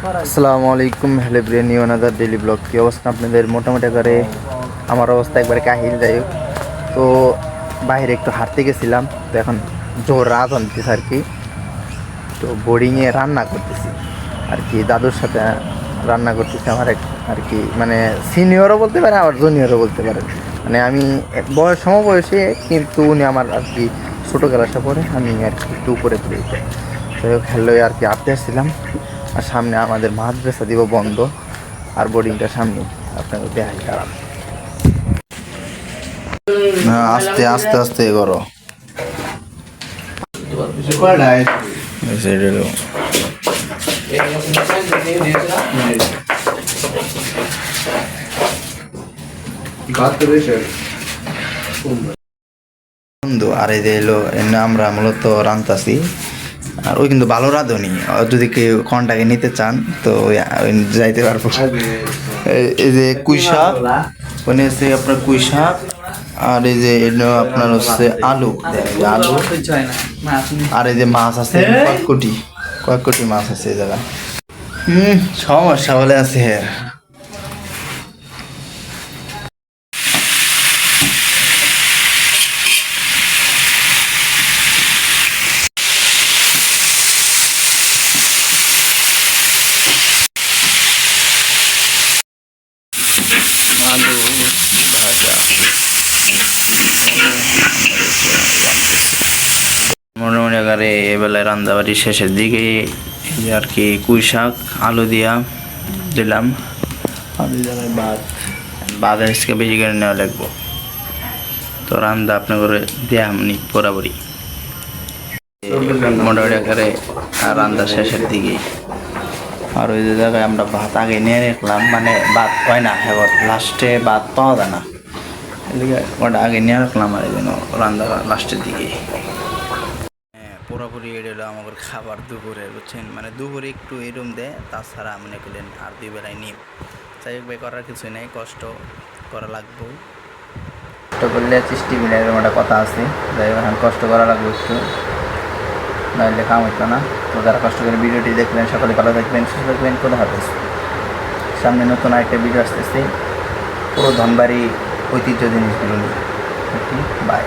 আসসালামু আলাইকুম, hello Brian, new another daily blog. কী অবস্থা আপনাদের? মোটামুটি করে আমার অবস্থা একবারে কাহিল। যাই হোক, তো বাইরে একটু হাঁটতে গেছিলাম, তো এখন জোর রাত আনতেছে আর কি। তো বোর্ডিংয়ে রান্না করতেছি আর কি, দাদুর সাথে রান্না করতেছি। আমার এক আর কি মানে সিনিয়রও বলতে পারে, আবার জুনিয়রও বলতে পারে। মানে আমি সমবয়সী, কিন্তু উনি আমার আর কি ছোটো ক্লাসে পড়ে, আমি আর কি একটু উপরে পড়ে। যাই হোক, হ্যালো আর কি আঁকতে আসছিলাম। আর সামনে আমাদের মাদ্রাসা দিব বন্ধ, আর বোর্ডিংটা সামনে। আপনাকে দেখাই দাঁড়ান। আস্তে আস্তে আস্তে করো। বন্ধু আর এই যে এলো, এমনি আমরা মূলত রান্তাছি। আর ওই কিন্তু ভালো রাঁধুনি, যদি কেউ কন্টাকে নিতে চান তো যাইতে পারবো। এই যে কুই শাক, ওখানে হচ্ছে আপনার কুই শাক, আর এই যে এলো আপনার হচ্ছে আলু, আলু, আর এই যে মাছ আছে কয়েক কোটি মাছ আছে এই জায়গায়। সমস্যা বলে আছে। আলু ভাজা, মোটামুটি আকারে এবেলায় রান্নাবাড়ি শেষের দিকে আর কি কুই শাক আলু দিয়া দিলাম। আলু জায়গায় ভাত আজকে বেশি করে নেওয়া লাগবো। তো রান্না আপনার করে দেয়া আমনি বরাবরই মোটামুটি আকারে রান্না শেষের দিকে। আর ওই যে জায়গায় আমরা ভাত আগে নিয়ে রাখলাম, মানে ভাত হয় না, এবার লাস্টে ভাত পাওয়া যায় না, এদিকে ওটা আগে নিয়ে রাখলাম। আর এই জন্য রান্না লাস্টের দিকে। হ্যাঁ, পুরোপুরি এটা হলো আমাদের খাবার দুপুরে, বুঝছেন? মানে দুপুরে একটু এরম দেয়, তাছাড়া মনে করলেন আর দুই বেলায় নিম। যাই হোক ভাই, করার কিছু নেই, কষ্ট করা লাগবো। কষ্ট করলে সৃষ্টি মিলে, এরকম একটা কথা আছে। যাই হোক, এখন কষ্ট করা লাগবে একটু, নাহলে কাম হইতো না। তো যারা কষ্ট করে ভিডিওটি দেখলেন, সকলে ভালো থাকবেন, সুস্থ থাকবেন। কোথা হাফেজ। সামনে নতুন আরেকটা ভিডিও আসতেছে, পুরো ধনবাড়ি ঐতিহ্য জিনিসগুলো নিয়ে। বাই।